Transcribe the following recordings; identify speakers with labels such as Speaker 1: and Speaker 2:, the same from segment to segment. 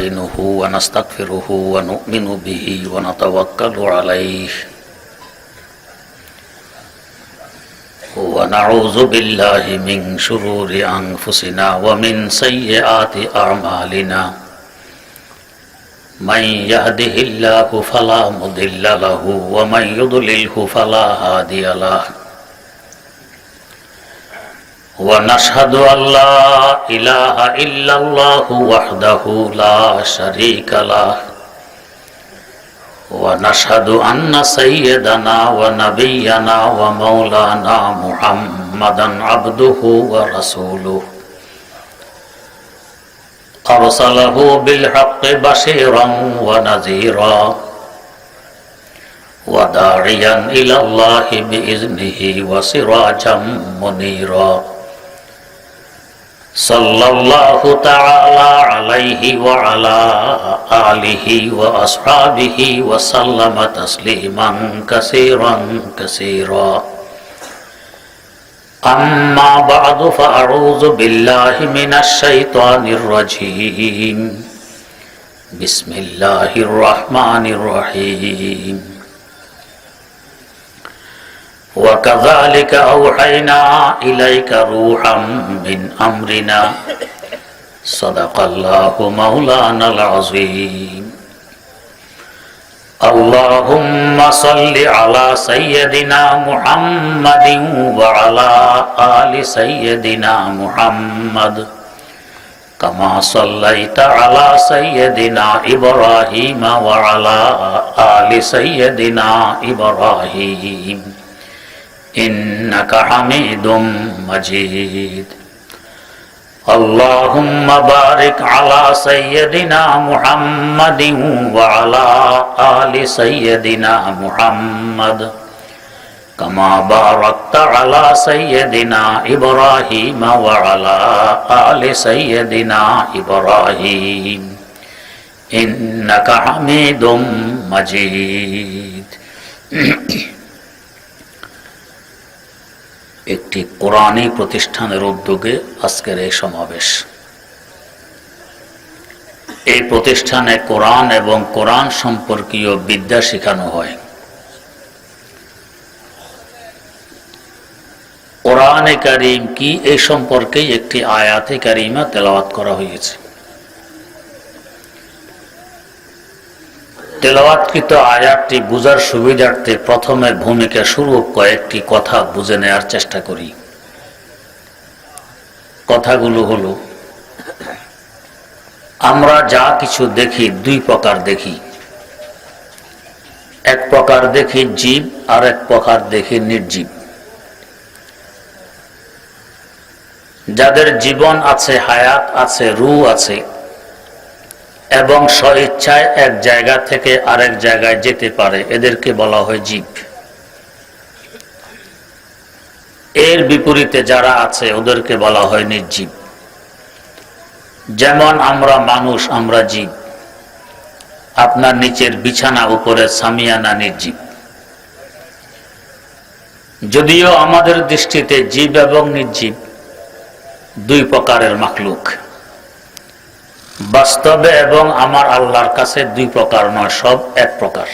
Speaker 1: ونستعينه ونستغفره ونؤمن به ونتوكل عليه ونعوذ بالله من شرور أنفسنا ومن سيئات أعمالنا من يهده الله فلا مضل له ومن يضلله فلا هادي له ونشهد أن لا إله إلا الله وحده لا شريك له ونشهد أن سيدنا ونبينا ومولانا محمدا عبده ورسوله أرسله بالحق بشيرا ونذيرا وداعيا إلى الله بإذنه وسراجا منيرا صلى الله تعالى عليه وعلى آله وأصحابه وسلم تسليما كثيرا كثيرا أما بعد فأعوذ بالله من الشيطان الرجيم بسم الله الرحمن الرحيم وكذلك أوحينا إليك روحا من أمرنا صدق الله مولانا العظيم اللهم صل على سيدنا محمد وعلى آل سيدنا محمد كما صليت على سيدنا إبراهيم وعلى آل سيدنا إبراهيم إنك حميد مجيد اللهم بارك على سيدنا محمد وعلى آل سيدنا محمد كما باركت على سيدنا إبراهيم وعلى آل سيدنا إبراهيم إنك حميد مجيد একটি কোরআনী প্রতিষ্ঠানের উদ্যোগে আজকের এই সমাবেশ। এই প্রতিষ্ঠানে কোরআন এবং কোরআন সম্পর্কীয় বিদ্যা শেখানো হয়। কোরআনে কারীম কি এই সম্পর্কে একটি আয়াতে কারীমা তেলাওয়াত করা হয়েছে। তেলাওয়াতকৃত আয়াতটি বুঝার সুবিধার্থে প্রথমে ভূমিকা স্বরূপ কয়েকটি কথা বুঝে নেওয়ার চেষ্টা করি। কথাগুলো হলো, আমরা যা কিছু দেখি দুই প্রকার দেখি। এক প্রকার দেখি জীব, আর এক প্রকার দেখি নির্জীব। যাদের জীবন আছে, হায়াত আছে, রূহ আছে এবং স্বইচ্ছায় এক জায়গা থেকে আরেক জায়গায় যেতে পারে, এদেরকে বলা হয় জীব। এর বিপরীতে যারা আছে ওদেরকে বলা হয় নির্জীব। যেমন আমরা মানুষ, আমরা জীব। আপনার নিচের বিছানা, উপরে সামিয়ানা নির্জীব। যদিও আমাদের দৃষ্টিতে জীব এবং নির্জীব দুই প্রকারের মাখলুক, বাস্তবে এবং আমার আল্লাহর কাছে দুই প্রকার নয়, সব এক প্রকার।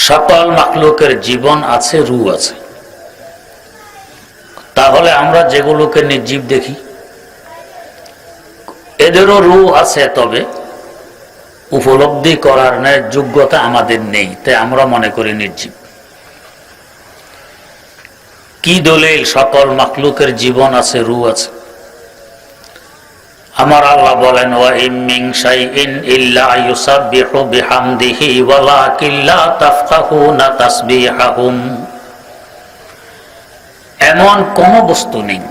Speaker 1: সকল মাখলুকের জীবন আছে, রূহ আছে। তাহলে আমরা যেগুলোকে নির্জীব দেখি এদেরও রূহ আছে, তবে উপলব্ধি করার ন্যায় যোগ্যতা আমাদের নেই, তাই আমরা মনে করি নির্জীব। কি দলিল সকল মাখলুকের জীবন আছে, রূহ আছে? আমার আল্লাহ বলেন, ওয়া ইম মিন শাইইন ইল্লা ইউসাব্বিহু বিহামদিহি ওয়ালাকিন লা তাফকাহুনা তাসবিহাহুম। এমন কোন বস্তু নেই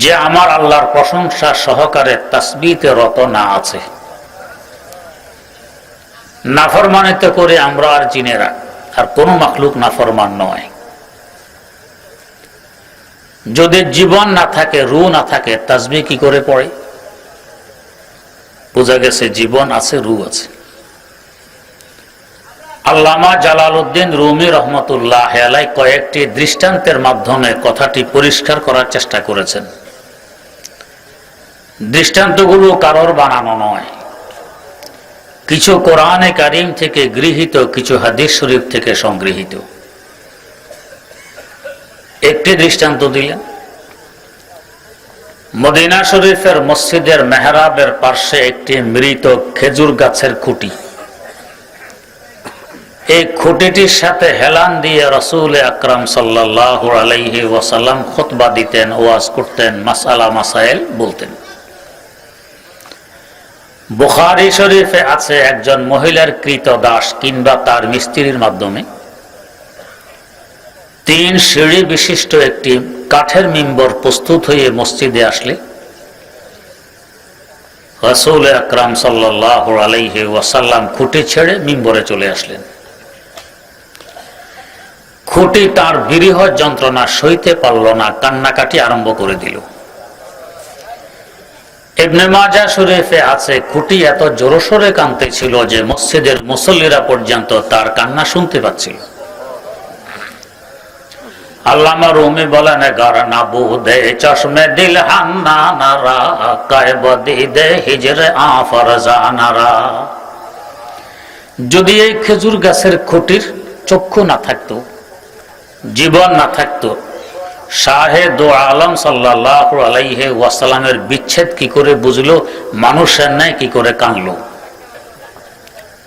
Speaker 1: যে আমার আল্লাহর প্রশংসা সহকারে তাসবিহতে রত না আছে। নাফরমানিতে করে আমরা আর জিনেরা, আর কোন মাখলুক নাফরমান নয়। যদি জীবন না থাকে, রূহ না থাকে, তাসবিহ কি করে পড়ে? বোঝা গেছে জীবন আছে, রূহ আছে। আল্লামা জালালউদ্দিন রুমি রহমতুল্লাহ আলাইহি কয়েকটি দৃষ্টান্তের মাধ্যমে কথাটি পরিষ্কার করার চেষ্টা করেছেন। দৃষ্টান্তগুলো কারোর বানানো নয়, কিছু কোরআনে কারিম থেকে গৃহীত, কিছু হাদিস শরীফ থেকে সংগৃহীত। একটি দৃষ্টান্ত দিলেন, মদিনা শরীফের মসজিদের মেহরাবের পার্শ্বে একটি মৃত খেজুর গাছের খুঁটি, এই খুঁটিটির সাথে হেলান দিয়ে রাসূল আকরাম সাল্লাল্লাহু আলাইহি ওয়াসাল্লাম খুতবা দিতেন, ওয়াজ করতেন, মাসআলা মাসাইল বলতেন। বুখারী শরীফে আছে একজন মহিলার কৃতদাস কিংবা তার মিস্ত্রির মাধ্যমে 3 সিঁড়ি বিশিষ্ট একটি কাঠের মিম্বর প্রস্তুত হয়ে মসজিদে আসলে রাসূল আকরাম সাল্লাল্লাহু আলাইহি ওয়াসাল্লাম খুঁটি ছেড়ে মিম্বরে চলে আসলেন। খুঁটি তার বিরহ যন্ত্রণা সইতে পারল না, কান্নাকাটি আরম্ভ করে দিল। ইবনে মাজাহ শরীফে আছে খুঁটি এত জোরসোরে কাঁদতেছিল যে মসজিদের মুসল্লিরা পর্যন্ত তার কান্না শুনতে পাচ্ছিল। আল্লামা রুমি বলেন, গার না বুদে চশমে দিল হান্না নারা কায়ব দিদে হিজরে আফরজানারা। যদি এই খেজুর গাছের খুঁটির চক্ষু না থাকতো, জীবন না থাকতো, শাহে দো আলম সাল্লাল্লাহু আলাইহি ওয়াসাল্লামের বিচ্ছেদ কি করে বুঝলো, মানুষের ন্যায় কি করে কাঁদলো।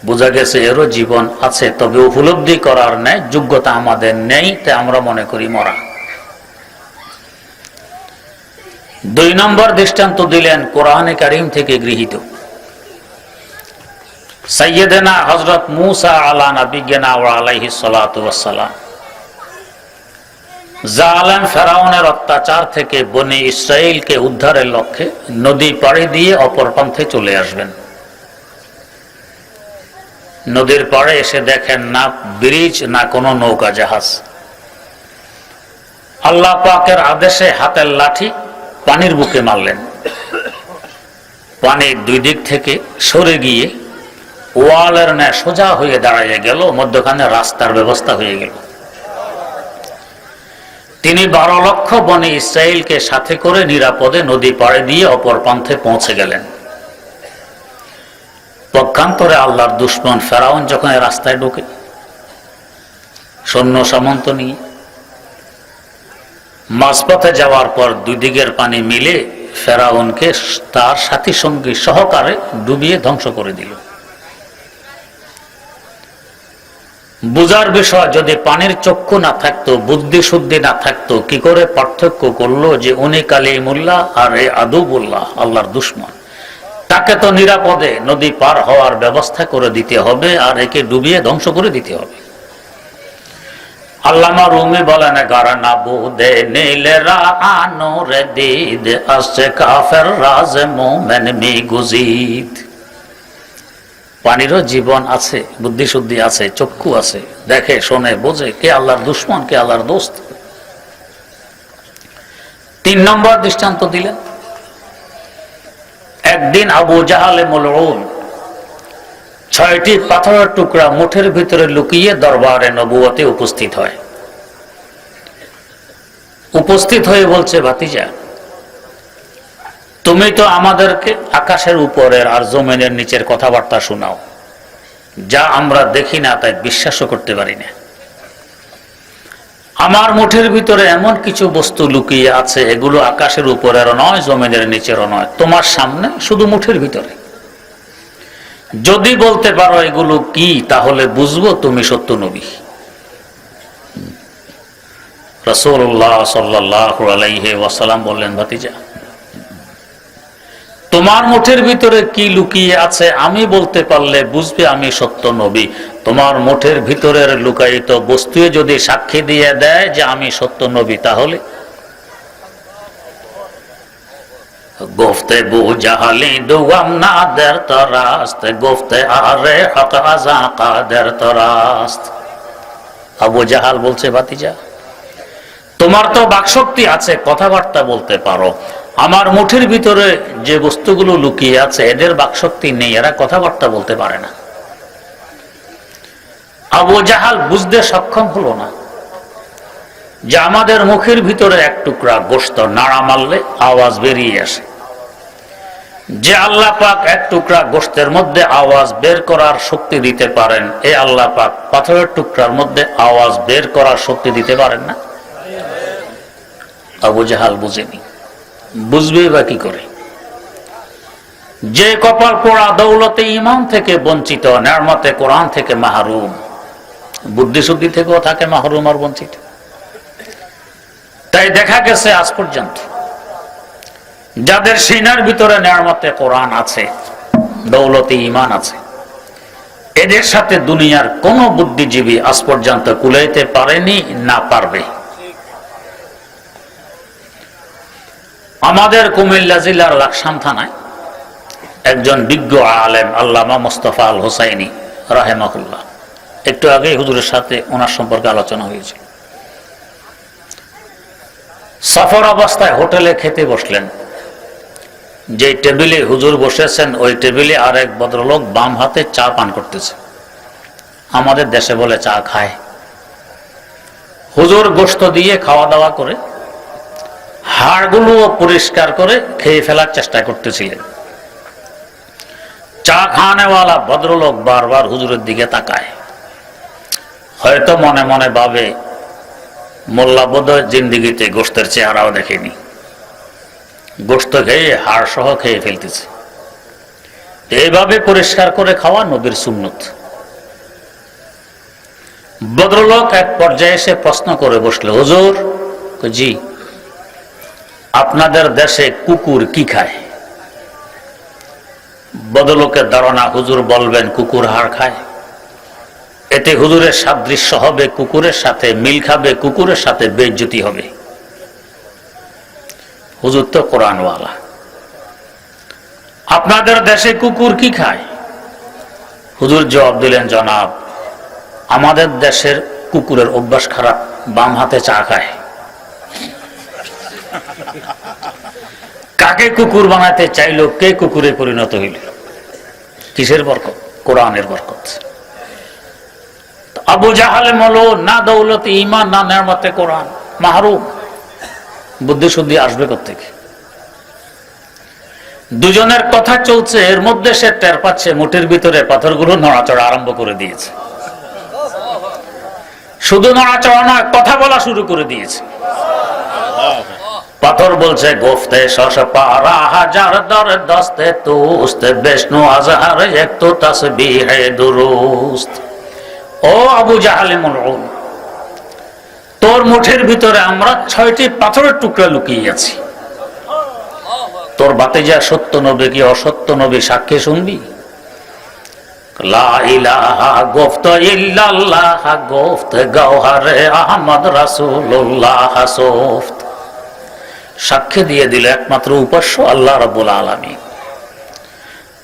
Speaker 1: বোঝা গেছে এরও জীবন আছে, তবে উপলব্ধি করার ন্যায় যোগ্যতা আমাদের নেই, তাই আমরা মনে করি মরা। 2 নম্বর দৃষ্টান্ত দিলেন কোরআনে কারীম থেকে গৃহীত। সাইয়েদেনা হযরত মূসা আলা নবিয়িনা ওয়া আলাইহিস সালাতু ওয়াস সালাম জালেম ফেরাউনের অত্যাচার থেকে বনি ইসরাইলকে উদ্ধারের লক্ষ্যে নদী পাড়ি দিয়ে অপর প্রান্তে চলে আসবেন। নদীর পাড়ে এসে দেখেন না ব্রিজ, না কোনো নৌকা জাহাজ। আল্লাহ পাকের আদেশে হাতের লাঠি পানির বুকে মারলেন। পানি 2 দিক থেকে সরে গিয়ে ওয়ালের ন্যায় সোজা হয়ে দাঁড়িয়ে গেল, মধ্যখানে রাস্তার ব্যবস্থা হয়ে গেল। তিনি 12 লক্ষ বনি ইসরাইলকে সাথে করে নিরাপদে নদী পাড়ে দিয়ে অপর প্রান্তে পৌঁছে গেলেন। পক্ষান্তরে আল্লাহর দুশমন ফেরাউন যখন রাস্তায় ঢোকে সৈন্য সামন্ত নিয়ে, মাঝপথে যাওয়ার পর 2 দিকের পানি মিলে ফেরাউনকে তার সাথী সঙ্গী সহকারে ডুবিয়ে ধ্বংস করে দিল। বুঝার বিষয়, যদি পানির চক্ষু না থাকতো, বুদ্ধি শুদ্ধি না থাকতো, কি করে পার্থক্য করলো যে উনি কালিমুল্লাহ আর এ আদুবুল্লাহ, আল্লাহর দুশমন। তাকে তো নিরাপদে নদী পার হওয়ার ব্যবস্থা করে দিতে হবে, আর একে ডুবিয়ে ধ্বংস করে দিতে হবে। আল্লামা রুমি বলেন, গারানা বুদে নীলে রানোর দিদ আসছে কাফের রাজ মুমিন মি গুজিদ। পানিরও জীবন আছে, বুদ্ধি শুদ্ধি আছে, চক্ষু আছে, দেখে শোনে বোঝে কে আল্লাহর দুশমন, কে আল্লাহর দোস্ত। 3 নম্বর দৃষ্টান্ত দিলেন, একদিন আবু জাহালে মলউন 6টি পাথরের টুকরা মুঠের ভিতরে লুকিয়ে দরবারে নবুয়তে উপস্থিত হয়। উপস্থিত হয়ে বলছে, ভাতিজা তুমি তো আমাদেরকে আকাশের উপরের আর জমিনের নিচের কথাবার্তা শোনাও, যা আমরা দেখি না তাই বিশ্বাসও করতে পারি না। আমার মুঠের ভিতরে এমন কিছু বস্তু লুকিয়ে আছে, এগুলো আকাশের উপরেরও নয়, জমিনের নিচেরও নয়, তোমার সামনে শুধু মুঠের ভিতরে। যদি বলতে পারো এগুলো কি, তাহলে বুঝবো তুমি সত্য নবী। রাসূলুল্লাহ সাল্লাল্লাহু আলাইহি ওয়াসাল্লাম বললেন, ভাতিজা তোমার মুঠের ভিতরে কি লুকিয়ে আছে আমি বলতে পারলে বুঝবে আমি সত্য নবী। তোমার মুঠের ভিতরের লুকায়িত বস্তু যদি সাক্ষী দিয়ে দেয় যে আমি সত্য নবী, তাহলে গুফতেগু জাহালি দুগাম নাদের তরাস্ত গুফতে আরে হক আযা কাদের তরাস্ত। আবু জাহাল বলছে, ভাতিজা তোমার তো বাকশক্তি আছে, কথাবার্তা বলতে পারো, আমার মুঠের ভিতরে যে বস্তুগুলো লুকিয়ে আছে এদের বাকশক্তি নেই, এরা কথাবার্তা বলতে পারে না। আবু জাহাল বুঝতে সক্ষম হলো না যে আমাদের মুখের ভিতরে এক টুকরা গোশত নাড়া মারলে আওয়াজ বেরিয়ে আসে, যে আল্লাহ পাক এক টুকরা গোশতের মধ্যে আওয়াজ বের করার শক্তি দিতে পারেন, এই আল্লাহ পাক পাথরের টুকরার মধ্যে আওয়াজ বের করার শক্তি দিতে পারেন না? আবু জাহাল বুঝেনি, বুঝবে বা কি করে? যে কপাল পোড়া দৌলতে ঈমান থেকে বঞ্চিত, নেয়ামতে কোরআন থেকে মাহরুম, বুদ্ধি শুদ্ধি থেকেও থাকে মাহরুম আর বঞ্চিত। তাই দেখা গেছে আজ পর্যন্ত যাদের সিনার ভিতরে নেয়ামতে কোরআন আছে, দৌলতে ঈমান আছে, এদের সাথে দুনিয়ার কোন বুদ্ধিজীবী আজ পর্যন্ত কুলাইতে পারেনি, না পারবে। আমাদের কুমিল্লা জেলার লাকসাম থানায় একজন বিজ্ঞ আলেম আল্লামা মোস্তফা আল হোসাইনি রাহেমাহুল্লাহ, একটু আগে হুজুরের সাথে ওনার সম্পর্কে আলোচনা হয়েছিল। সফর অবস্থায় হোটেলে খেতে বসলেন, যে টেবিলে হুজুর বসেছেন ওই টেবিলে আরেক ভদ্রলোক বাম হাতে চা পান করতেছে। আমাদের দেশে বলে চা খায়। হুজুর গোশত দিয়ে খাওয়া দাওয়া করে হাড়গুলো পরিষ্কার করে খেয়ে ফেলার চেষ্টা করতেছিলেন। চা খাওয়ানেওয়ালা ভদ্রলোক বারবার হুজুরের দিকে তাকায়, হয়তো মনে মনে ভাবে মোল্লা বোধহয় জিন্দিগিতে গোশতের চেহারাও দেখেনি, গোশত খেয়ে হাড় সহ খেয়ে ফেলতেছে। এইভাবে পরিষ্কার করে খাওয়া নবীর সুন্নত। ভদ্রলোক এক পর্যায়ে এসে প্রশ্ন করে বসলো, হুজুর জি, আপনাদের দেশে কুকুর কি খায়? ভদ্রলোকের ধারণা হুজুর বলবেন কুকুর হাড় খায়। এতে হুজুরের সাদৃশ্য হবে কুকুরের সাথে, মিল খাবে কুকুরের সাথে, বেইজ্জতি হবে। হুজুর তো কোরআনওয়ালা, আপনাদের দেশে কুকুর কি খায়? হুজুর জবাব দিলেন, জনাব, আমাদের দেশের কুকুরের অভ্যাস খারাপ, বাম হাতে চা খায়। কাকে কুকুর বানাতে চাইলো, কে কুকুরে পরিণত হইল? কিসের বরকত? কোরআনের বরকত। আবু জাহালে মলো না দৌলতে ঈমান, না নেয়ামতে কোরআন, মাহরুম। বুদ্ধি শুদ্ধি আসবে কোত্থেকে? দুজনের কথা চলছে, এর মধ্যে সে টের পাচ্ছে মুঠির ভিতরে পাথরগুলো নড়াচড়া আরম্ভ করে দিয়েছে। শুধু নড়াচড়া নয়, কথা বলা শুরু করে দিয়েছে। পাথর বলছে, গোফতে শশ পারা হাজার দর দস্তে তুস্তে বিষ্ণু আজহার এক তো তাসবিহে দুরুস্ত। ও আবু জাহালে মলউন, তোর মুঠের ভিতরে আমরা 6টি পাথরের টুকরা লুকিয়ে আছি। তোর ভাতিজা সত্য নবী কি অসত্য নবী সাক্ষী শুনবি? লা ইলাহা গোফত ইল্লাল্লাহ গোফত গওহারে আহমদ রাসূলুল্লাহ সোফত। সাক্ষী দিয়ে দিল একমাত্র উপাস্য আল্লাহ রাব্বুল আলামিন।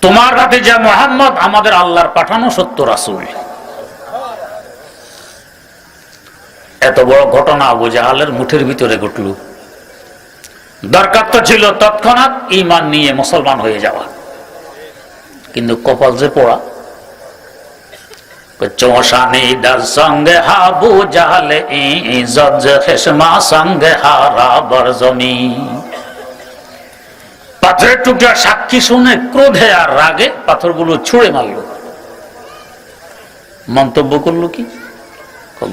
Speaker 1: তোমার ভাতিজা মুহাম্মদ আমাদের আল্লাহর পাঠানো সত্য রাসূল। এত বড় ঘটনা আবু জাহালের মুঠের ভিতরে ঘটল। দরকার তো ছিল তৎক্ষণাৎ ঈমান নিয়ে মুসলমান হয়ে যাওয়া, কিন্তু কপাল যে পোড়া। চৌসানি দার সঙ্গে হাবু জাহালে ইজ্জত খেসমা সঙ্গে হারাবার জমিন। পাথরের টুকরা সাক্ষী শুনে ক্রোধে আর রাগে পাথরগুলো ছুঁড়ে মারল। মন্তব্য করলো কি?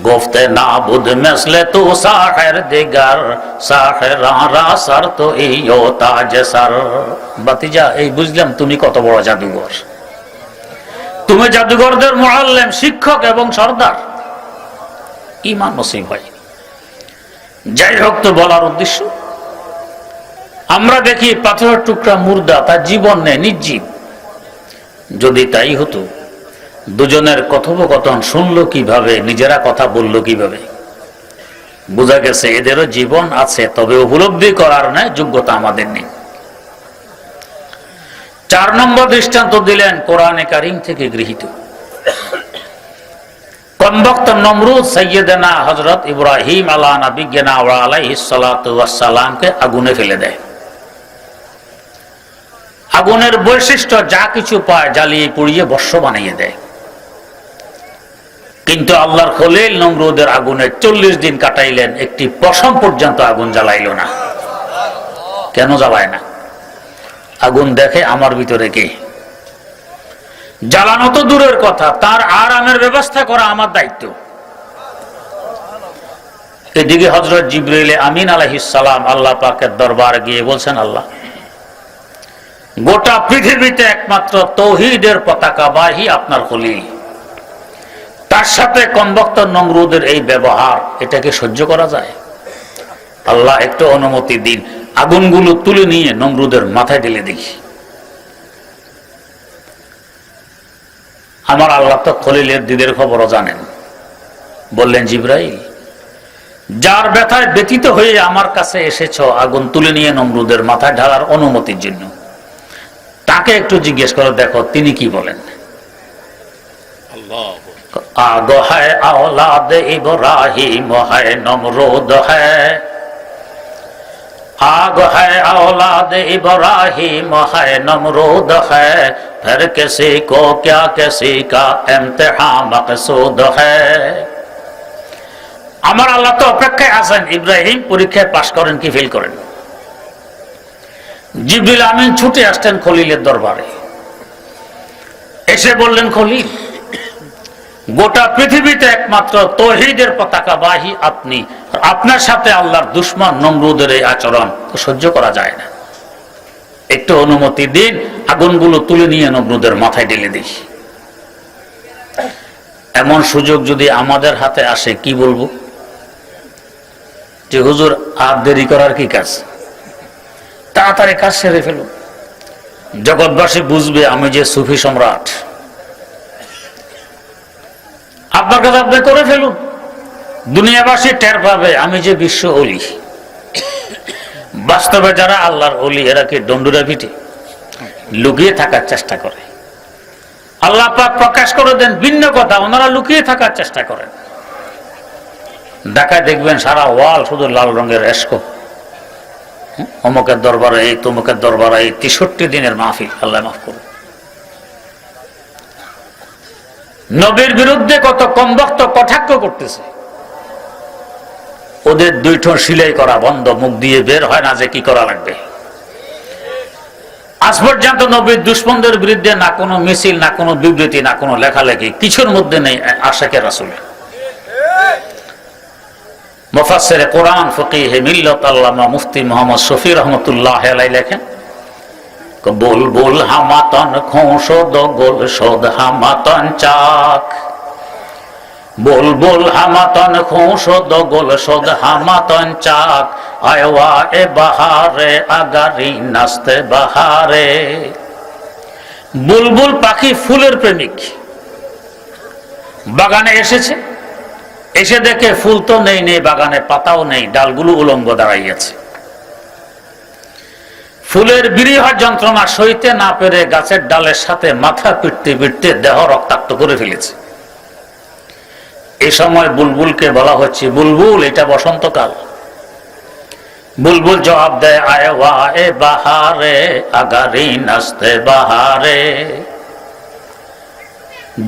Speaker 1: গোফতে না বুধ মেসলে তো সাহের দিগার সাহেরা সার তো এই ও তাজ সার। বাতিজা, এই বুঝলাম তুমি কত বড় জাদুঘর। তুমি জাদুঘরদের মুআল্লিম, শিক্ষক এবং সর্দার। ঈমান নসিব হয়। যাই হোক, তো বলার উদ্দেশ্য, আমরা দেখি পাথরের টুকরা মুর্দা, তার জীবন নেই, নির্জীব। যদি তাই হতো, দুজনের কথোপকথন শুনলো কিভাবে, নিজেরা কথা বললো কিভাবে? বোঝা গেছে এদেরও জীবন আছে, তবে উপলব্ধি করার না যোগ্যতা আমাদের নেই। 4 নম্বর দৃষ্টান্ত দিলেন কোরআনে কারীম থেকে গৃহীত। কমবক্ত নমরুদ সাইয়েদনা হযরত ইব্রাহিম আলা নবিয়্যিনা ওয়া আলাইহিস সালাতু ওয়াস সালামকে আগুনে ফেলে দেয়। আগুনের বৈশিষ্ট্য যা কিছু পায় জ্বালিয়ে পুড়িয়ে ভস্ম বানিয়ে দেয়। কিন্তু আল্লাহর খলিল নমরুদের আগুনে 40 দিন কাটাইলেন, একটি পশম পর্যন্ত আগুন জ্বালাইল না। কেন জ্বালায় না? আগুন দেখে আমার ভিতরে কে। জ্বালানো তো দূরের কথা, তার আরামের ব্যবস্থা করা আমার দায়িত্ব। এদিকে হযরত জিবরাইল আমিন আলাইহিস সালাম আল্লাহ পাকের দরবারে গিয়ে বলছেন, আল্লাহ, গোটা পৃথিবীতে একমাত্র তৌহিদের পতাকাবাহী আপনার খলিল, তার সাথে কমবক্ত নমরুদের এই ব্যবহার, এটাকে সহ্য করা যায়? আল্লাহ একটু অনুমতি দিন, আগুনগুলো তুলে নিয়ে নমরুদের মাথায় ঢেলে দেখি। আমার আল্লাহ তো খলিলের দিদের খবরও জানেন। বললেন, জিবরাইল, যার ব্যথায় ব্যথিত হয়ে আমার কাছে এসেছ আগুন তুলে নিয়ে নমরুদের মাথায় ঢালার অনুমতির জন্য, তাকে একটু জিজ্ঞেস করে দেখো তিনি কি বলেন। আগ হ্যায় আওলাদ ইব্রাহিম হ্যায় নমরুদ হ্যায়, आग है औलाद इब्राहिम है नमरूद है, फिर किसी को क्या किसी का इम्तिहान मकसूद है। আমার আল্লাহ তো অপেক্ষায় আছেন ইব্রাহিম পরীক্ষায় পাশ করেন কি ফেল করেন। জিবরিল আমিন ছুটে আসতেন খলিলের দরবারে, এসে বললেন, খলিল, গোটা পৃথিবীতে একমাত্র তৌহিদের পতাকাবাহী আপনি, আপনার সাথে আল্লাহর দুশমন নমরুদের এই আচরণ সহ্য করা যায় না, একটু অনুমতি দিন, আগুনগুলো তুলে নিয়ে নমরুদের মাথায় ঢেলে দিই। এমন সুযোগ যদি আমাদের হাতে আসে কি বলবো? যে হুজুর আর দেরি করার কি কাজ, তাড়াতাড়ি কাজ সেরে ফেলুন, জগৎবাসী বুঝবে আমি যে সুফি সম্রাট। আপনার কাছে আপনি করে ফেলুন, দুনিয়াবাসী টের পাবে আমি যে বিশ্ব অলি। বাস্তবে যারা আল্লাহর অলি এরা কি ডন্ডুরা পিঠে লুকিয়ে থাকার চেষ্টা করে? আল্লাহ পাক প্রকাশ করে দেন ভিন্ন কথা, ওনারা লুকিয়ে থাকার চেষ্টা করেন। ঢাকায় দেখবেন সারা ওয়াল শুধু লাল রঙের এসকো, অমুকের দরবারে এই, তমুকের দরবারে এই, 63 দিনের মাহফিল। আল্লাহ মাফ করুন। নবীর বিরুদ্ধে কত কমবক্ত কটাক্ষ করতেছে, ওদের দুই ঠোঁট সিলাই করা বন্ধ, মুখ দিয়ে বের হয় না যে কি করা লাগবে। আজ পর্যন্ত নবীর দুশমনদের বিরুদ্ধে না কোনো মিছিল, না কোনো বিবৃতি, না কোনো লেখালেখি, কিছুর মধ্যে নেই আশিকে রাসূল। মুফাসসিরে কোরআন ফকিহে মিল্লাত আল্লামা মুফতি মুহাম্মদ শফি রহমাতুল্লাহ আলাইহি লেখেন, বুলবুল হামাতন খোঁসদ গোল সদ হামাতন চাক, বুলবুল হামাতন খোঁসদ গোল সদ হামাতন চাক, আয়ওয়া এ বাহারে আগারি নাচতে বাহারে। বুলবুল পাখি ফুলের প্রেমিক, বাগানে এসেছে, এসে দেখে ফুল তো নেই, নেই বাগানে পাতাও নেই, ডালগুলো উলঙ্গ দাঁড়াইয়াছে। ফুলের বিরহ যন্ত্রণা সইতে না পেরে গাছের ডালের সাথে মাথা পিটতে পিটতে দেহ রক্তাক্ত করে ফেলেছে। এই সময় বুলবুলকে বলা হচ্ছে, বুলবুল এটা বসন্তকাল। বুলবুল জবাব দেয়, আয়ওয়া এ বাহারে আগারি নাচতে বাহারে।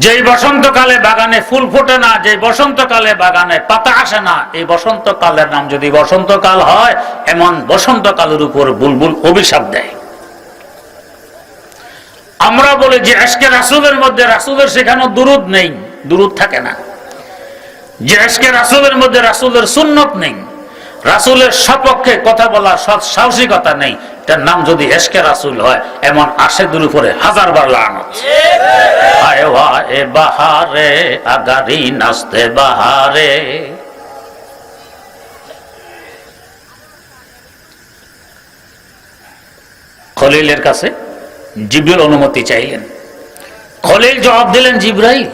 Speaker 1: যেই বসন্তকালে বাগানে ফুল ফোটে না, যে বসন্তকালে বাগানে পাতা আসে না, এই বসন্তকালের নাম যদি বসন্তকাল হয়, এমন বসন্তকালের উপর বুলবুল অভিশাপ দেয়। আমরা বলি যে আজকে রাসূলের মধ্যে রাসূলের শেখানো দুরূদ নেই, দুরূদ থাকে না। যে আজকে রাসূলের মধ্যে রাসূলের সুন্নত নেই, রাসূলের সপক্ষে কথা বলা সৎ সাহসিকতা নেই, তার নাম যদি এশকে রাসূল হয়, এমন আশেদের উপরে হাজারবার লানত। আয়ওয়া এ বাহারে আগারি নাচতে বাহারে। খলিলের কাছে জিবরিল অনুমতি চাইলেন। খলিল জবাব দিলেন, জিবরাইল,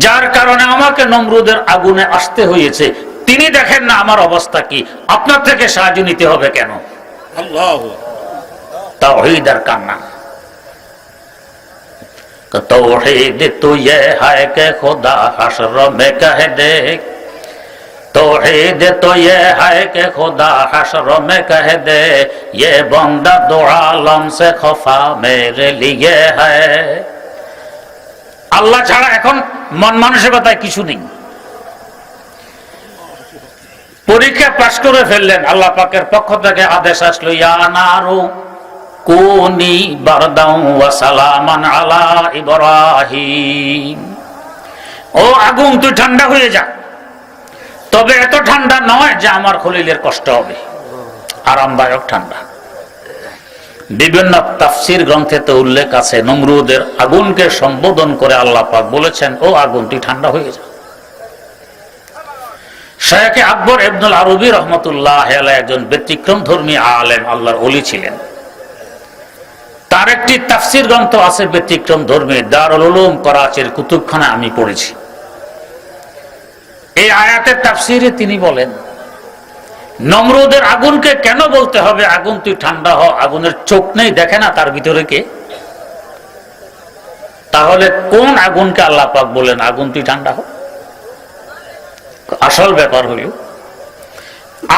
Speaker 1: যার কারণে আমাকে নমরুদের আগুনে আসতে হয়েছে তিনি দেখেন না আমার অবস্থা কি, আপনার থেকে সাহায্য নিতে হবে কেন? আল্লাহু তাওহীদ আর কান্না। तौहीद तो ये है कि खुदा हश्र में कह दे, तौहीद तो ये है कि खुदा हश्र में कह दे, ये बंदा दो आलम से खफा मेरे लिए है। আল্লাহ ছাড়া এখন মন মানসিকতায় কিছু নেই। পরীক্ষা পাশ করে ফেললেন, আল্লাহ পাকের পক্ষ থেকে আদেশ আসলো, ইয়া নারু কুনি বারদাও ওয়া সালামান আলা ইব্রাহিম, ও আগুন তুই ঠান্ডা হয়ে যা, তবে এত ঠান্ডা নয় যে আমার খলিলের কষ্ট হবে, আরামদায়ক ঠান্ডা। বিভিন্ন তাফসীর গ্রন্থেতে উল্লেখ আছে নমরুদের আগুনকে সম্বোধন করে আল্লাহ পাক বলেছেন, ও আগুন তুই ঠান্ডা হয়ে যা। শায়খ আকবর ইবনুল আরবি রহমতুল্লাহ আলাইহি একজন ব্যতিক্রম ধর্মী আলেম, আল্লাহর ওলি ছিলেন। তার একটি তাফসীর গ্রন্থ আছে ব্যতিক্রম ধর্মী, দারুল উলুম করাচির কুতুবখানা আমি পড়েছি। এই আয়াতের তাফসীরে তিনি বলেন, নমরুদের আগুনকে কেন বলতে হবে আগুন তুই ঠান্ডা হ? আগুনের চোখ নেই, দেখে না তার ভিতরে কে? তাহলে কোন আগুনকে আল্লাহ পাক বলেন আগুন তুই ঠান্ডা হ? আসল ব্যাপার হইল,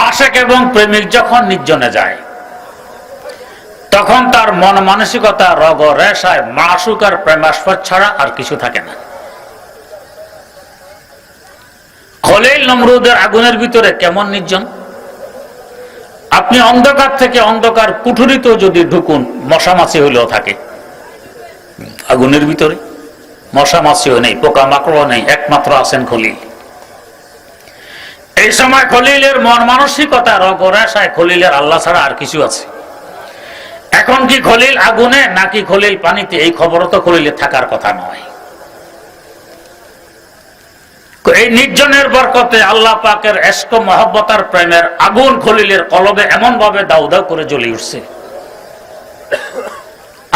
Speaker 1: আশিক এবং প্রেমিক যখন নির্জনে যায় তখন তার মন মানসিকতা রগ রেশায় মাসুক আর প্রেমাস্পদ ছাড়া আর কিছু থাকে না। খলিল নমরুদের আগুনের ভিতরে কেমন নির্জন! আপনি অন্ধকার থেকে অন্ধকার কুঠুরিতে যদি ঢুকুন, মশা মাছি হইলেও থাকে আগুনের ভিতরে, মশা মাছিও নেই, পোকা মাকড়ও নেই, একমাত্র আছেন খলিল। এই সময় খলিলের মন মানসিকতা রগ রেশায় খলিলের আল্লাহ ছাড়া আর কিছু আছে? এখন কি খলিল আগুনে নাকি খলিল পানিতে, এই খবরও তো খলিলের থাকার কথা নয়। এই নির্জনের বরকতে আল্লাহ পাকের ইশক মহব্বত আর প্রেমের আগুন খলিলের কলবে এমন ভাবে দাউ দাউ করে জ্বলে উঠছে,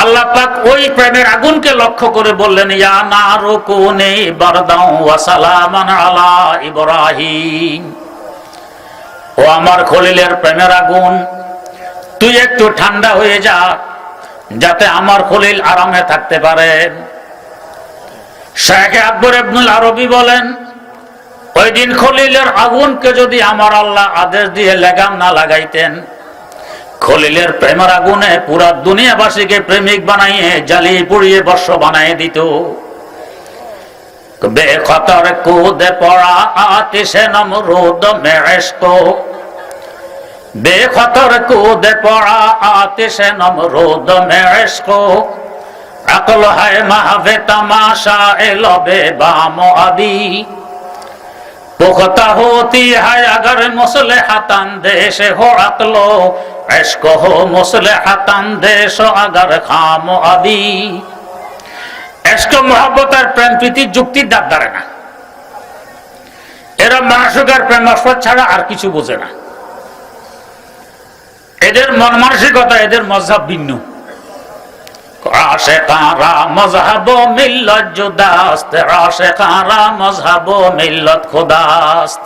Speaker 1: আল্লাহ পাক ওই প্রেমের আগুনকে লক্ষ্য করে বললেন, ইয়া নারু কুনি বারদাও ওয়া সালামান আলা ইব্রাহিম, ও আমার খলিলের প্রেমের আগুন, তুই একটু ঠান্ডা হয়ে যা, যাতে আমার খলিল আরামে থাকতে পারে। শায়খ আকবর ইবনুল আরবি বলেন, ওই দিন খলিলের আগুনকে যদি আমার আল্লাহ আদেশ দিয়ে লাগাম না লাগাইতেন, খলিলের প্রেমের আগুনে পুরা দুনিয়াবাসীকে প্রেমিক বানাইয়ে জ্বালিয়ে পুড়িয়ে বর্ষ বানাই দিত। বেখতর কুদে পড়া আতিশে নমরুদ মে ইশক, বেখতর কুদে পড়া আতিশে নমরুদ মে ইশক, আকল হায় মাহবে तमाशा এলবে বামআদি, पुख्ता होती है अगर मुसलहतन देश हो अक्लो, इश्क हो मुसलहतन देश अगर खाम आदि। इश्क मोहब्बत और प्रेम प्रीति যুক্তি দাঁত ধরে না, এরা মাসুকার প্রেম আস্পদ ছাড়া আর কিছু বোঝে না। এদের মন মানসিকতা, এদের মজহাব ভিন্ন। আশিকারা মজহাব মিল্লত জুদাস্ত, আশিকারা মজহাব মিল্লত খুদাস্ত।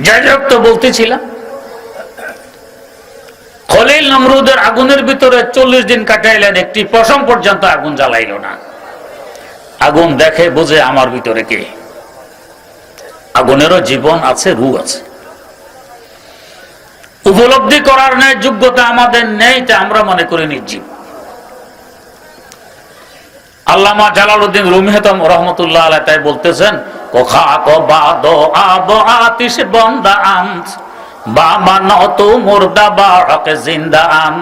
Speaker 1: যাই হোক, তো বলতেছিলাম খলিল নমরুদের আগুনের ভিতরে 40 দিন কাটাইলেন, একটি পশম পর্যন্ত আগুন জ্বালাইল না। আগুন দেখে বুঝে আমার ভিতরে কে। আগুনেরও জীবন আছে, রূহ আছে। উপলব্ধি করার নেই যোগ্যতা আমাদের নেই, তা আমরা মনে করি নির্জীব। আল্লামা জালালউদ্দিন রুমি রহমতুল্লাহ আলাইহি তাই বলতেছেন, কোখা কো বাদো আব আতিশ বন্দা আন্ত, বা মানো তো মুর্দা বা হক জিন্দা আম,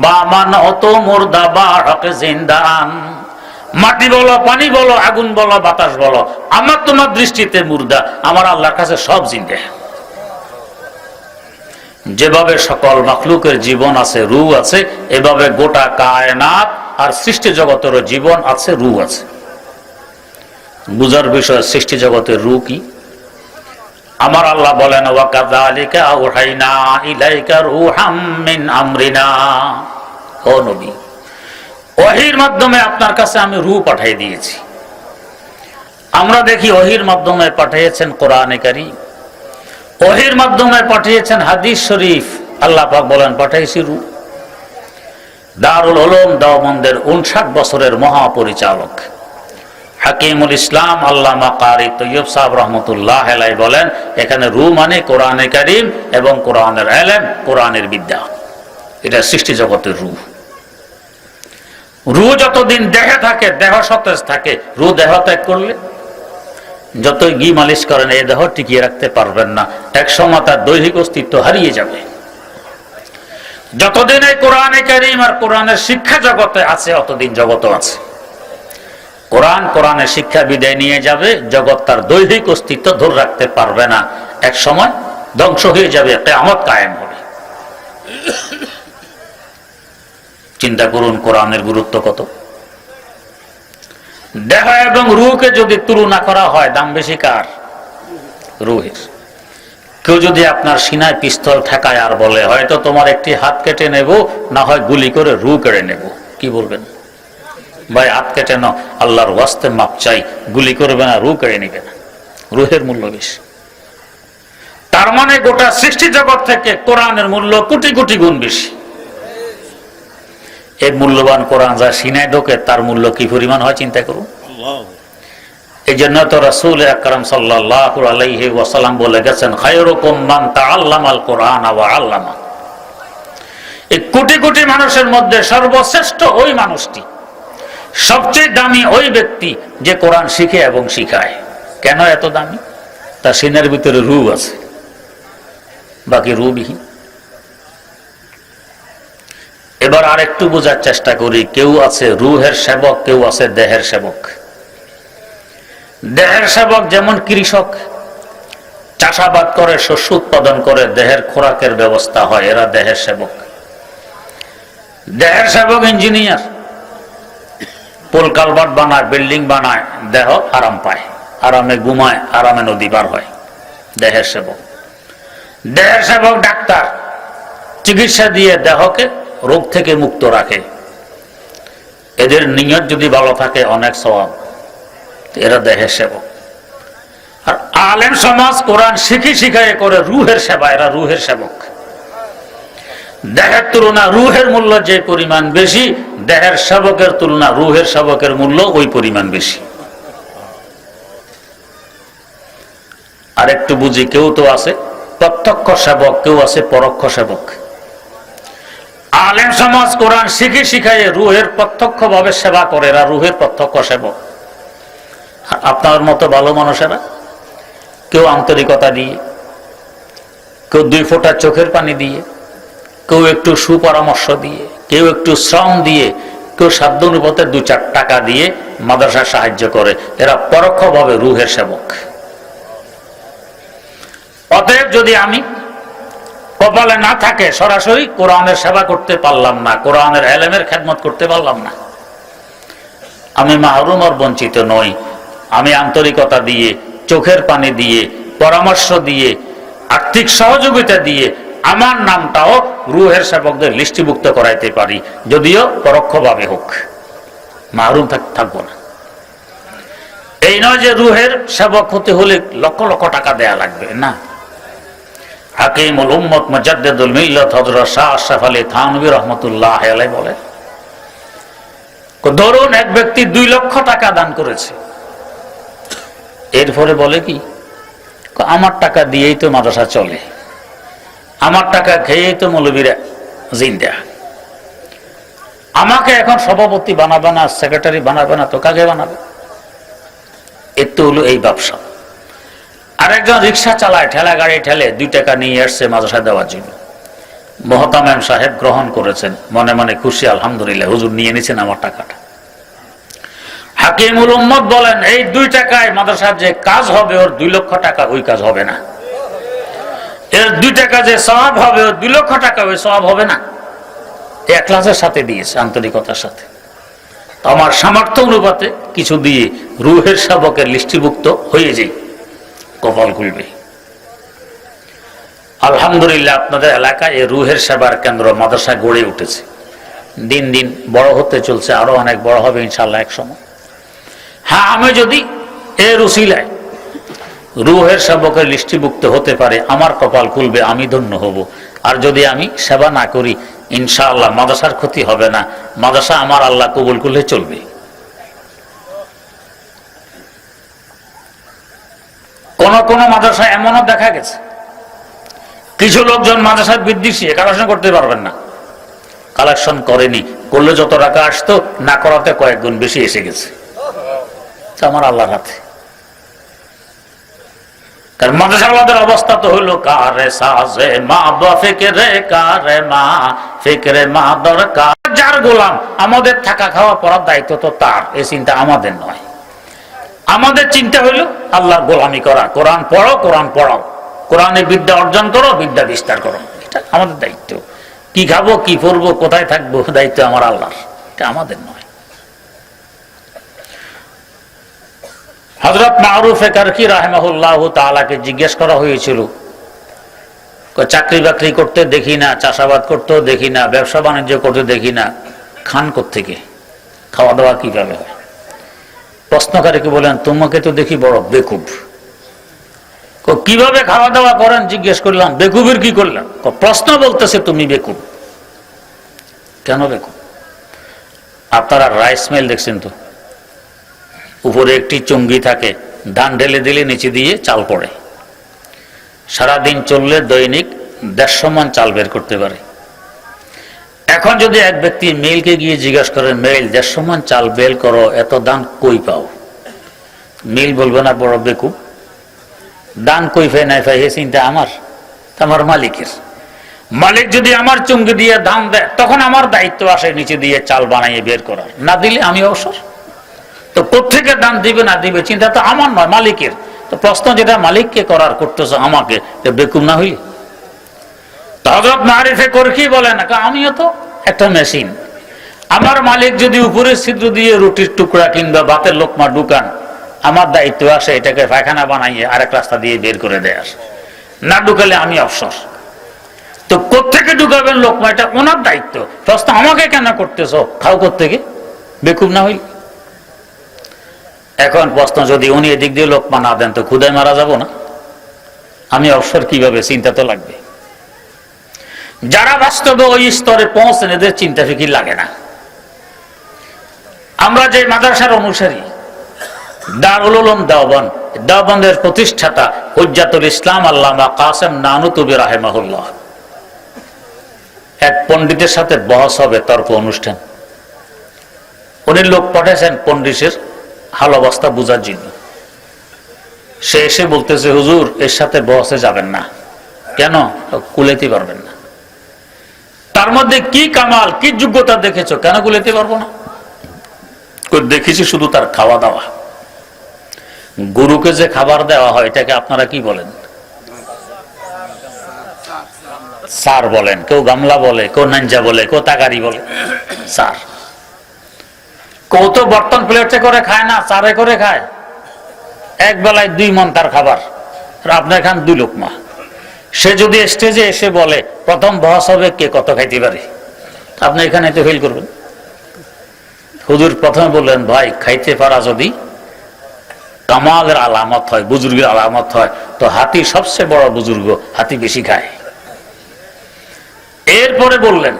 Speaker 1: বা মানো তো মুর্দা বা হক জিন্দা আম। মাটি বলো, পানি বলো, আগুন বলো, বাতাস বলো, আমার তোমার দৃষ্টিতে মুর্দা, আমার আল্লাহর কাছে সব জিন্দা। যেভাবে সকল মাখলুকের জীবন আছে, রূহ আছে, এভাবে গোটা কায়নাত আর সৃষ্টি জগতেরও জীবন আছে, রূহ আছে। বুঝার বিষয় সৃষ্টি জগতের রূহ কি। আমার আল্লাহ বলেন, ওয়া কাযালিকা আওহাইনা ইলাইকা রূহাম মিন আমরিনা, ও নবী, ওহীর মাধ্যমে আপনার কাছে আমি রূহ পাঠিয়ে দিয়েছি। আমরা দেখি ওহীর মাধ্যমে পাঠিয়েছেন কোরআনে কারীম, ওহীর মাধ্যমে পাঠিয়েছেন হাদিস শরীফ। আল্লাহ পাক বলেন পাঠাইছি রূহ। দারুল উলুম দেওবন্দের 59 বছরের মহাপরিচালক হাকিমুল ইসলাম আল্লামা কারি তৈয়ব সাহেব রহমতুল্লাহ আলাইহি বলেন, এখানে রূহ মানে কোরআনে কারীম এবং কোরআনের ইলম, কোরআনের বিদ্যা। এটা সৃষ্টি জগতের রূহ। রূহ যতদিন দেহে থাকে, দেহ সতেজ থাকে। রূহ দেহ ত্যাগ করলে যতই ঘি মালিশ করেন, এই দেহ টিকিয়ে রাখতে পারবেন না, এক সময় তার দৈহিক অস্তিত্ব হারিয়ে যাবে। যতদিন এই কোরআনে কারীম আর কোরআনের শিক্ষা জগতে আছে অতদিন জগৎও আছে। কোরআনের শিক্ষা বিদায় নিয়ে যাবে, জগৎ তার দৈহিক অস্তিত্ব ধরে রাখতে পারবে না, এক সময় ধ্বংস হয়ে যাবে, কিয়ামত কায়েম হবে। চিন্তা করুন কোরআনের গুরুত্ব কত। দেহ এবং রূহকে যদি তুলনা করা হয়, দাম বেশি কার? রূহের। কেউ যদি আপনার সিনায় পিস্তল ঠেকায় আর বলে হয়তো তোমার একটি হাত কেটে নেব, না হয় গুলি করে রূহ কেড়ে নেব, কি বলবেন? ভাই হাত কেটে নাও, আল্লাহর ওয়াস্তে মাপ চাই, গুলি করবে না, রূহ কেড়ে নিবে না। রূহের মূল্য বেশি। তার মানে গোটা সৃষ্টি জগৎ থেকে কোরআনের মূল্য কোটি কোটি গুণ বেশি। এই মূল্যবান কোরআন যা সিনায় ঢোকে তার মূল্য কি পরিমাণ হয় চিন্তা করুন। এই জন্য তো রাসূল আকরাম সাল্লাল্লাহু আলাইহি ওয়াসাল্লাম বলে গেছেন, খায়রুকুম মান তাআল্লামাল কোরআন ওয়া আল্লামা। এই কোটি কোটি মানুষের মধ্যে সর্বশ্রেষ্ঠ ওই মানুষটি, সবচেয়ে দামি ওই ব্যক্তি যে কোরআন শিখে এবং শিখায়। কেন এত দামি? তার সিনার ভিতরে রূহ আছে, বাকি রূহবিহীন। এবার আর একটু বোঝার চেষ্টা করি। কেউ আছে রূহের সেবক, কেউ আছে দেহের সেবক। দেহের সেবক যেমন কৃষক, চাষাবাদ করে, শস্য উৎপাদন করে, দেহের খোরাকের ব্যবস্থা হয়, এরা দেহের সেবক। দেহের সেবক ইঞ্জিনিয়ার, পোল কালভার্ট বানায়, বিল্ডিং বানায়, দেহ আরাম পায়, আরামে ঘুমায়, আরামে নদী পার হয়, দেহের সেবক। দেহের সেবক ডাক্তার, চিকিৎসা দিয়ে দেহকে রোগ থেকে মুক্ত রাখে। এদের নিয়ত যদি ভালো থাকে অনেক সওয়াব, এরা দেহের সেবক। আর আলেম সমাজ কোরআন শিখায় করে রূহের সেবা, এরা রূহের সেবক। দেহের তুলনা রূহের মূল্য যে পরিমাণ বেশি, দেহের সেবকের তুলনা রূহের সেবকের মূল্য ওই পরিমাণ বেশি। আর একটু বুঝি, কেউ তো আছে প্রত্যক্ষ সেবক, কেউ আছে পরোক্ষ সেবক। আলেম সমাজ কোরআন শিখায় রূহের প্রত্যক্ষ ভাবে সেবা করে, এরা রূহের প্রত্যক্ষ সেবক। আপনার মতো ভালো মানুষেরা কেউ আন্তরিকতা দিয়ে, কেউ 2 ফোঁটা চোখের পানি দিয়ে, কেউ একটু সুপরামর্শ দিয়ে, কেউ একটু শ্রম দিয়ে, কেউ সাধ্য অনুপাতে 2-4 টাকা দিয়ে মাদ্রাসা সাহায্য করে, এরা পরোক্ষভাবে রূহের সেবক। অতএব যদি আমি কপালে না থাকে সরাসরি কোরআনের সেবা করতে পারলাম না, কোরআনের এলেমের খেদমত করতে পারলাম না, আমি মাহরুম আর বঞ্চিত নই। আমি আন্তরিকতা দিয়ে, চোখের পানি দিয়ে, পরামর্শ দিয়ে, আর্থিক সহযোগিতা দিয়ে আমার নামটাও রূহের সেবকদের লিস্টিভুক্ত করাইতে পারি, যদিও পরোক্ষভাবে হোক, মাহরুম থাকবো না। এই নয় যে রূহের সেবক হতে হলে লক্ষ লক্ষ টাকা দেয়া লাগবে, না। হাকিমুল উম্মত মুজাদ্দিদুল মিল্লাত হযরত শাহ আশরাফ আলী থানভী রাহমাতুল্লাহ আলাইহি বলে, ধরুন এক ব্যক্তি 2 লক্ষ টাকা দান করেছে, এরপরে বলে কি, আমার টাকা দিয়েই তো মাদ্রাসা চলে, আমার টাকা খেয়েই তো মৌলবীরা জিন্দা, আমাকে এখন সভাপতি বানাবে না, সেক্রেটারি বানাবে না, তো কাকে বানাবে? এর তো হলো এই ব্যবসা। আরেকজন রিক্সা চালায়, ঠেলা গাড়ি ঠেলে 2 টাকা নিয়ে আসছে মাদ্রাসা দেওয়ার জন্য। মোহতামেম সাহেব গ্রহণ করেছেন, মনে মনে খুশি, আলহামদুলিল্লাহ, হুজুর নিয়ে নিয়েছেন আমার টাকাটা। হাকিমুল উম্মত বলেন, এই 2 টাকায় মাদ্রাসার যে কাজ হবে, ওর 2 লক্ষ টাকা ওই কাজ হবে না। এর 2 টাকা যে সওয়াব হবে, ওর 2 লক্ষ টাকা ওই সওয়াব হবে না। ইখলাসের সাথে দিয়েছে, আন্তরিকতার সাথে। আমার সামর্থ্য অনুপাতে কিছু দিয়ে রূহের সেবকের লিস্টিভুক্ত হয়ে যাই, কপাল খুলবে। আলহামদুলিল্লাহ, আপনাদের এলাকায় এই রূহের সেবার কেন্দ্র মাদ্রাসা গড়ে উঠেছে, দিন দিন বড় হতে চলছে, আরো অনেক বড় হবে ইনশাআল্লাহ এক সময়। হ্যাঁ, আমি যদি এর উসিলায় রূহের সেবকের লিস্টিভুক্ত হতে পারে, আমার কপাল খুলবে, আমি ধন্য হব। আর যদি আমি সেবা না করি, ইনশাআল্লাহ মাদ্রাসার ক্ষতি হবে না, মাদ্রাসা আমার আল্লাহ কবুল করলে চলবে। কোন কোন মাদ্রাসা এমনও দেখা গেছে, কিছু লোকজন মাদ্রাসার বিদ্বেষী, কালেকশন করতে পারবেন না, কালেকশন করেনি, করলে যত টাকা আসতো না করাতে কয়েক গুণ বেশি এসে গেছে। আমার আল্লাহর হাতে। কারণ মাদ্রাসাওয়ালাদের অবস্থা তো হইল কারে সাজে মা বা ফিকরে কারে মা ফিকরে মা দরকার। যার গোলাম, আমাদের থাকা খাওয়া পড়ার দায়িত্ব তো তার, এই চিন্তা আমাদের নয়। আমাদের চিন্তা হইল আল্লাহর গোলামি করা, কোরআন পড়ো, কোরআন পড়াও, কোরআনে বিদ্যা অর্জন করো, বিদ্যা বিস্তার করো, এটা আমাদের দায়িত্ব। কি খাবো, কি পড়বো, কোথায় থাকবো, দায়িত্ব আমার আল্লাহর, এটা আমাদের নয়। হযরত মারুফে কারকি রাহিমাহুল্লাহ তাআলাকে জিজ্ঞেস করা হয়েছিল, চাকরি বাকরি করতে দেখি না, চাষাবাদ করতেও দেখি না, ব্যবসা বাণিজ্য করতে দেখি না, খান কোত্থেকে, খাওয়া দাওয়া কিভাবে হয়? প্রশ্নকারীকে বলেন, তোমাকে তো দেখি বড় বেকুব, কিভাবে খাওয়া দাওয়া করেন জিজ্ঞেস করলাম, বেকুবের কি করলাম? প্রশ্ন বলতেছে তুমি বেকুব। কেন বেকুব? আপনারা রাইস মিল দেখছেন তো, উপরে একটি চুঙ্গি থাকে, ধান ঢেলে দিলে নিচে দিয়ে চাল পড়ে, সারাদিন চললে দৈনিক 150 মণ চাল বের করতে পারে। এখন যদি এক ব্যক্তি মিলকে গিয়ে জিজ্ঞাসা করে, মিল 150 মণ চাল বের করো, এত দান কই পাও? মিল বলবে না বড় বেকুব? দান কই পাই নাই পাই, এ চিন্তা আমার মালিকের। মালিক যদি আমার চুঙ্গি দিয়ে ধান দেয়, তখন আমার দায়িত্ব আসে নিচে দিয়ে চাল বানাইয়ে বের করার, না দিলে আমি অবসর। তো কোত্থেকে দান দিবে না দিবে চিন্তা তো আমার নয়, মালিকের। তো প্রশ্ন যেটা মালিককে করার করতেছে আমাকে, বেকুব না হইলে? হযরত মারিফে করকি বলেন, আমিও তো একটা মেশিন, আমার মালিক যদি উপরে ছিদ্র দিয়ে রুটির টুকরা কিংবা ভাতের লোকমা ঢুকান, আমার দায়িত্ব আসে এটাকে পায়খানা বানাইয়ে আরেক রাস্তা দিয়ে বের করে দেয়, আসে না ঢুকালে আমি অবসর। তো কোত্থেকে ঢুকাবেন লোকমা, এটা ওনার দায়িত্ব। প্রশ্ন আমাকে কেন করতেছ, খাও কোত্থেকে, বেকুব না হইলে? এখন প্রশ্ন, যদি উনি এদিক দিয়ে লোকমা না দেন তো ক্ষুধায় মারা যাব না? আমি অবসর কিভাবে, চিন্তা তো লাগবে। যারা বাস্তবে ওই স্তরে পৌঁছেন এদের চিন্তা ফিকির লাগে না। আমরা যে মাদ্রাসার অনুসারী, দারুল উলুম দেওবন্দ, দেওবন্দের প্রতিষ্ঠাতা হুজ্জাতুল ইসলাম আল্লামা কাসেম নানুতুবি রাহিমাহুল্লাহ, এক পণ্ডিতের সাথে বহস হবে, তর্ক অনুষ্ঠান। উনি লোক পাঠাইছেন পণ্ডিতের হাল অবস্থা বুঝার জন্য। সে এসে বলতেছে, হুজুর এর সাথে বহসে যাবেন না। কেন? কুলাইতে পারবেন না। তার মধ্যে কি কামাল, কি যোগ্যতা দেখেছো, কেন কুলাইতে পারবো না? দেখেছি শুধু তার খাওয়া দাওয়া। গরুকে যে খাবার দেওয়া হয় এটাকে আপনারা কি বলেন? সার বলেন, কেউ গামলা বলে, কেউ নাঞ্জা বলে, কেউ তাগারি বলে, সার। কেউ তো বর্তন প্লেটে করে খায় না, চারে করে খায়। এক বেলায় 2 মণ তার খাবার, আপনার খান 2 লোকমা। সে যদি স্টেজে এসে বলে প্রথম বহস হবে কে কত খাইতে পারে, আপনি এখানে তো ফেল করবেন। হুজুর প্রথমে বললেন, ভাই খাইতে পারা যদি কামালের আলামত হয়, বুজুর্গের আলামত হয়, তো হাতি সবচেয়ে বড় বুজুর্গ, হাতি বেশি খায়। এরপরে বললেন,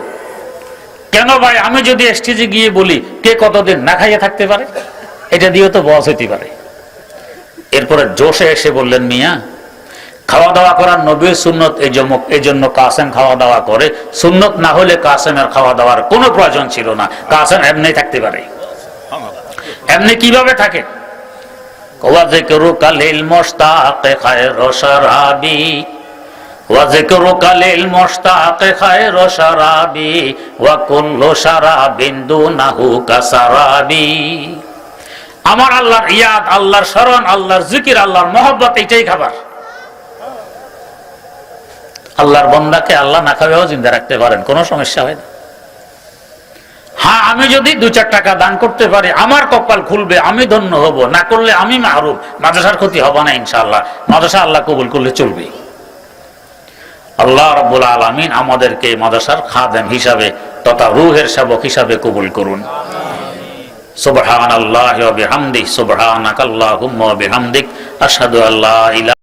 Speaker 1: কেন ভাই আমি যদি স্টেজে গিয়ে বলি কে কতদিন না খাইয়ে থাকতে পারে, এটা দিয়ে তো বহস হইতে পারে। এরপরে জোশে এসে বললেন, মিয়া খাওয়া দাওয়া করার নবীর সুন্নত, এই জন্য কাসেম খাওয়া দাওয়া করে, সুন্নত না হলে কাসেমের খাওয়া দাওয়ার কোনো প্রয়োজন ছিল না, কাসেম এমনি থাকতে পারে। এমনি কিভাবে থাকে? ওয়াযিকরুকা লিল মুশতাকি খায়রু শারাবি, ওয়াযিকরুকা লিল মুশতাকি খায়রু শারাবি, ওয়া কুল্লু শারাবিন দুনাহু কাসারাবি। আমার আল্লাহর ইয়াদ, আল্লাহর স্মরণ, আল্লাহর জিকির, আল্লাহর মহব্বত, এটাই খাবার। আল্লাহর বান্দাকে আল্লাহ না খাওয়াও জিন্দা রাখতে পারেন, কোনো সমস্যা হয় না। হ্যাঁ, আমি যদি 2-4 টাকা দান করতে পারি আমার কপাল খুলবে, আমি ধন্য হব, না করলে আমি মাহরুম। মাদ্রাসার ক্ষতি হবে না ইনশাআল্লাহ, মাদ্রাসা আল্লাহ কবুল করলে চলবে। আল্লাহ রাব্বুল আলামিন আমাদেরকে মাদ্রাসার খাদেম হিসাবে তথা রূহের সেবক হিসাবে কবুল করুন। সুবহানাল্লাহি ওয়া বিহামদিহি, সুবহানাকাল্লাহুম্মা ওয়া বিহামদিক, আশহাদু আল্লা ইলাহা